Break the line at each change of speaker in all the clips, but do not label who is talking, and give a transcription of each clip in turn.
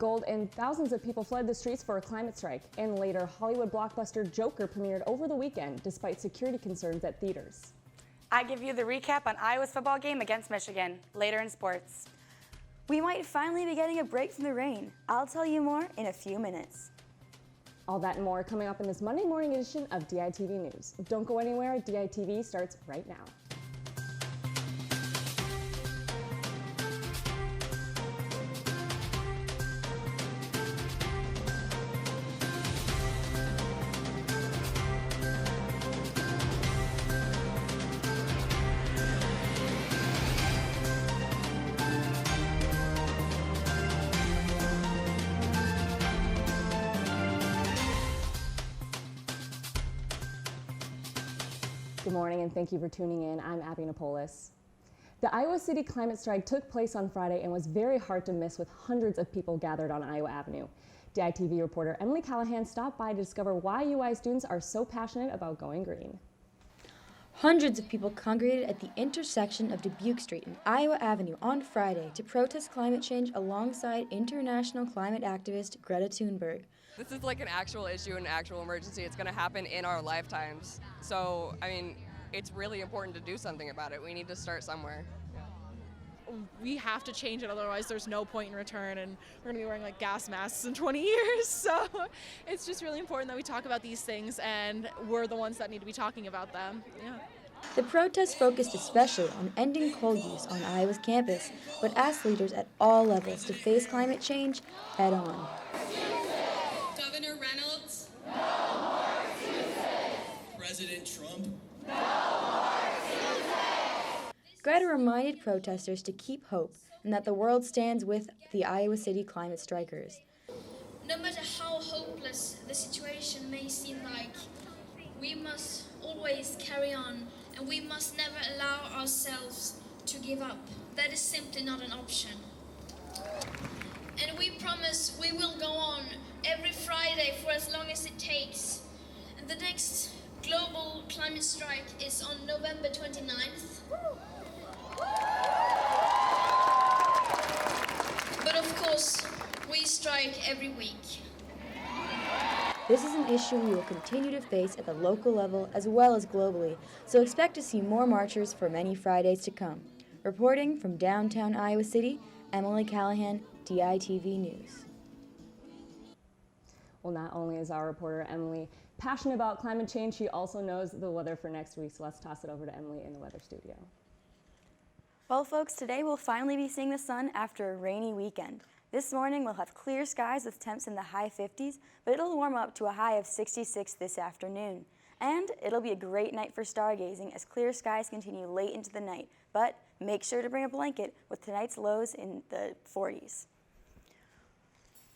gold and thousands of people fled the streets for a climate strike. And later, Hollywood blockbuster Joker premiered over the weekend despite security concerns at theaters.
I give you the recap on Iowa's football game against Michigan, later in sports.
We might finally be getting a break from the rain. I'll tell you more in a few minutes.
All that and more coming up in this Monday morning edition of DITV News. Don't go anywhere, DITV starts right now. Good morning and thank you for tuning in. I'm Abby Napolis. The Iowa City climate strike took place on Friday and was very hard to miss with hundreds of people gathered on Iowa Avenue. DITV reporter Emily Callahan stopped by to discover why UI students are so passionate about going green.
Hundreds of people congregated at the intersection of Dubuque Street and Iowa Avenue on Friday to protest climate change alongside international climate activist Greta Thunberg.
This is like an actual issue, an actual emergency. It's going to happen in our lifetimes. So, I mean, it's really important to do something about it. We need to start somewhere.
We have to change it, otherwise there's no point in return, and we're going to be wearing like gas masks in 20 years. So it's just really important that we talk about these things, and we're the ones that need to be talking about them. Yeah.
The protest focused especially on ending coal use on Iowa's campus, but asked leaders at all levels to face climate change head on.
Governor Reynolds.
No more excuses.
President Trump.
No more excuses.
Greta reminded protesters to keep hope and that the world stands with the Iowa City climate strikers.
No matter how hopeless the situation may seem like, we must always carry on, and we must never allow ourselves to give up. That is simply not an option. And we promise we will go on every Friday for as long as it takes. And the next global climate strike is on November 29th. But of course, we strike every week.
This is an issue we will continue to face at the local level as well as globally, so expect to see more marchers for many Fridays to come. Reporting from downtown Iowa City, Emily Callahan, DITV News.
Well, not only is our reporter Emily passionate about climate change, she also knows the weather for next week, so let's toss it over to Emily in the weather studio.
Well, folks, today we'll finally be seeing the sun after a rainy weekend. This morning we'll have clear skies with temps in the high 50s, but it'll warm up to a high of 66 this afternoon. And it'll be a great night for stargazing as clear skies continue late into the night, but make sure to bring a blanket with tonight's lows in the 40s.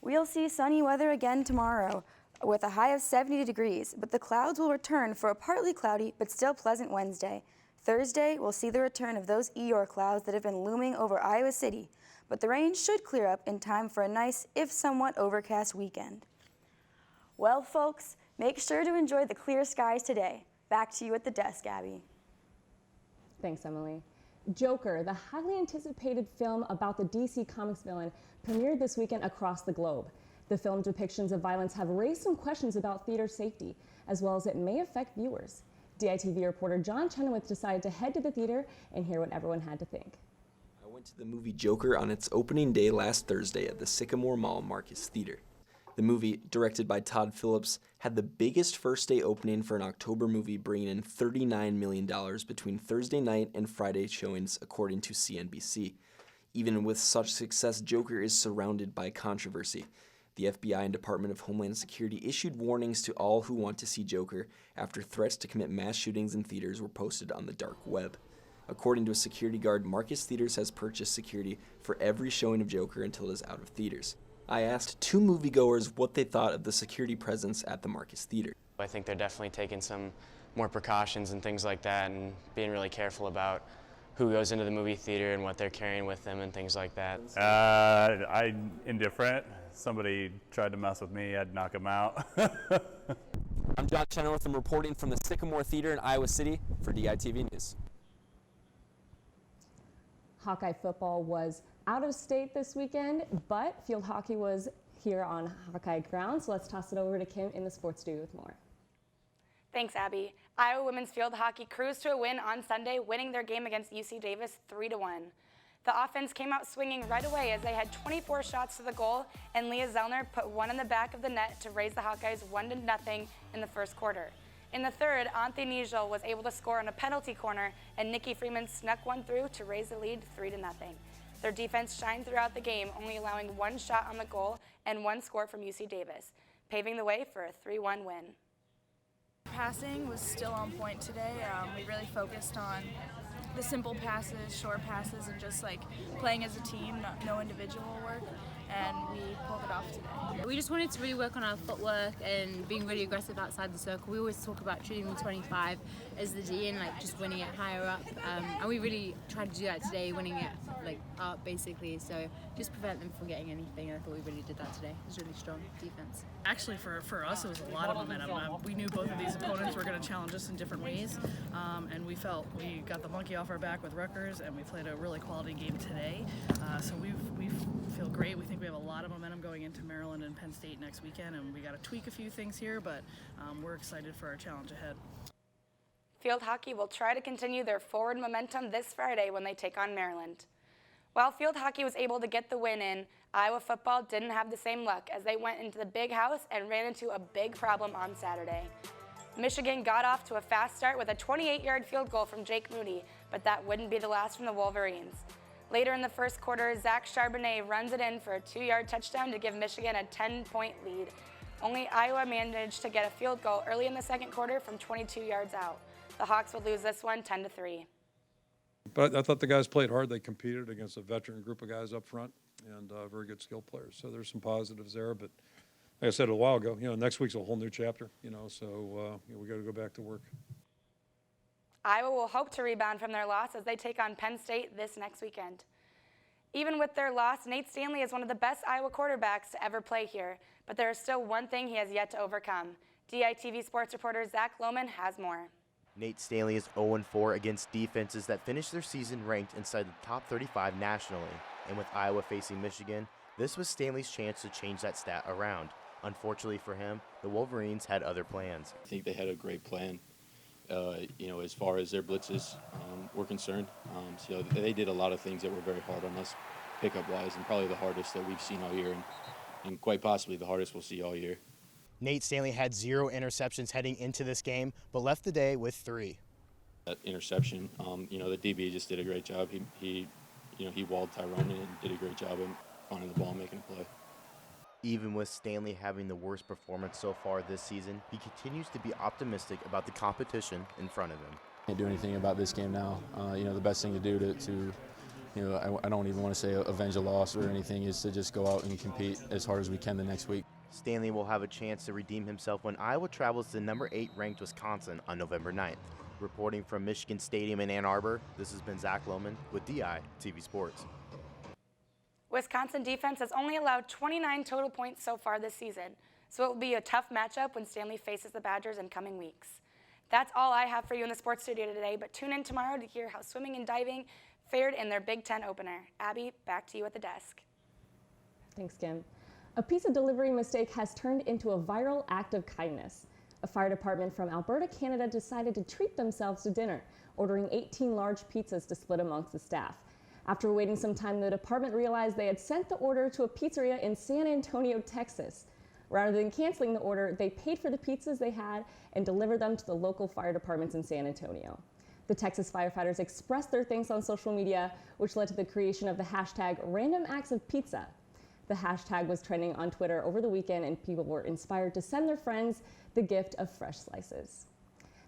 We'll see sunny weather again tomorrow with a high of 70 degrees, but the clouds will return for a partly cloudy but still pleasant Wednesday. Thursday, we'll see the return of those Eeyore clouds that have been looming over Iowa City, but the rain should clear up in time for a nice, if somewhat overcast weekend. Well, folks, make sure to enjoy the clear skies today. Back to you at the desk, Abby.
Thanks, Emily. Joker, the highly anticipated film about the DC Comics villain, premiered this weekend across the globe. The film depictions of violence have raised some questions about theater safety, as well as it may affect viewers. DITV reporter John Chenoweth decided to head to the theater and hear what everyone had to think.
I went to the movie Joker on its opening day last Thursday at the Sycamore Mall Marcus Theater. The movie, directed by Todd Phillips, had the biggest first day opening for an October movie, bringing in $39 million between Thursday night and Friday showings, according to CNBC. Even with such success, Joker is surrounded by controversy. The FBI and Department of Homeland Security issued warnings to all who want to see Joker after threats to commit mass shootings in theaters were posted on the dark web. According to a security guard, Marcus Theaters has purchased security for every showing of Joker until it is out of theaters. I asked two moviegoers what they thought of the security presence at the Marcus Theater.
I think they're definitely taking some more precautions and things like that, and being really careful about who goes into the movie theater and what they're carrying with them and things like that.
I'm indifferent. Somebody tried to mess with me, I'd knock them out.
I'm John Chenoweth. I'm reporting from the Sycamore Theater in Iowa City for DITV News.
Hawkeye football was out of state this weekend, but field hockey was here on Hawkeye ground. So let's toss it over to Kim in the sports studio with more.
Thanks, Abby. Iowa women's field hockey cruised to a win on Sunday, winning their game against UC Davis 3-1. The offense came out swinging right away as they had 24 shots to the goal, and Leah Zellner put one in the back of the net to raise the Hawkeyes 1-0 in the first quarter. In the third, Ante Nigel was able to score on a penalty corner, and Nikki Freeman snuck one through to raise the lead 3-0. Their defense shined throughout the game, only allowing one shot on the goal and one score from UC Davis, paving the way for a 3-1 win.
Passing was still on point today. We really focused on the simple passes, short passes, and just like playing as a team, no individual work, and we pulled it off today.
We just wanted to really work on our footwork and being really aggressive outside the circle. We always talk about treating the 25 as the D and like just winning it higher up, and we really tried to do that today, winning it like up basically, so just prevent them from getting anything. I thought we really did that today. It was really strong defense.
Actually, for us, it was a lot of momentum. We knew both of these opponents were going to challenge us in different ways, and we felt we got the monkey off our back with Rutgers, and we played a really quality game today. So we feel great. We think we have a lot of momentum going into Maryland and Penn State next weekend, and we got to tweak a few things here, but we're excited for our challenge ahead.
Field hockey will try to continue their forward momentum this Friday when they take on Maryland. While field hockey was able to get the win in, Iowa football didn't have the same luck as they went into the big house and ran into a big problem on Saturday. Michigan got off to a fast start with a 28-yard field goal from Jake Moody, but that wouldn't be the last from the Wolverines. Later in the first quarter, Zach Charbonnet runs it in for a 2-yard touchdown to give Michigan a 10-point lead. Only Iowa managed to get a field goal early in the second quarter from 22 yards out. The Hawks would lose this one 10-3.
But I thought the guys played hard. They competed against a veteran group of guys up front and very good skill players. So there's some positives there. But like I said a while ago, next week's a whole new chapter, so we got to go back to work.
Iowa will hope to rebound from their loss as they take on Penn State this next weekend. Even with their loss, Nate Stanley is one of the best Iowa quarterbacks to ever play here, but there is still one thing he has yet to overcome. DITV sports reporter Zach Lohman has more.
Nate Stanley is 0-4 against defenses that finished their season ranked inside the top 35 nationally. And with Iowa facing Michigan, this was Stanley's chance to change that stat around. Unfortunately for him, the Wolverines had other plans.
I think they had a great plan, as far as their blitzes were concerned. So they did a lot of things that were very hard on us pickup-wise, and probably the hardest that we've seen all year, and quite possibly the hardest we'll see all year.
Nate Stanley had 0 interceptions heading into this game, but left the day with 3.
That interception, the DB just did a great job. He walled Tyrone and did a great job of finding the ball and making a play.
Even with Stanley having the worst performance so far this season, he continues to be optimistic about the competition in front of him.
Can't do anything about this game now. The best thing to do to I don't even want to say avenge a loss or anything, is to just go out and compete as hard as we can the next week.
Stanley will have a chance to redeem himself when Iowa travels to number 8 ranked Wisconsin on November 9th. Reporting from Michigan Stadium in Ann Arbor, this has been Zach Lohman with DITV Sports.
Wisconsin defense has only allowed 29 total points so far this season, so it will be a tough matchup when Stanley faces the Badgers in coming weeks. That's all I have for you in the sports studio today, but tune in tomorrow to hear how swimming and diving fared in their Big Ten opener. Abby, back to you at the desk.
Thanks, Kim. A pizza delivery mistake has turned into a viral act of kindness. A fire department from Alberta, Canada decided to treat themselves to dinner, ordering 18 large pizzas to split amongst the staff. After waiting some time, the department realized they had sent the order to a pizzeria in San Antonio, Texas. Rather than canceling the order, they paid for the pizzas they had and delivered them to the local fire departments in San Antonio. The Texas firefighters expressed their thanks on social media, which led to the creation of the hashtag #RandomActsOfPizza. The hashtag was trending on Twitter over the weekend, and people were inspired to send their friends the gift of fresh slices.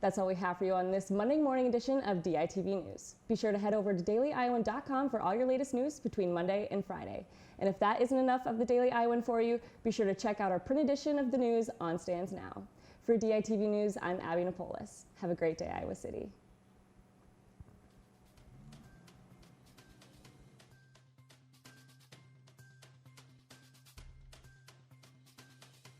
That's all we have for you on this Monday morning edition of DITV News. Be sure to head over to dailyiowan.com for all your latest news between Monday and Friday. And if that isn't enough of the Daily Iowan for you, be sure to check out our print edition of the news on stands now. For DITV News, I'm Abby Napolis. Have a great day, Iowa City.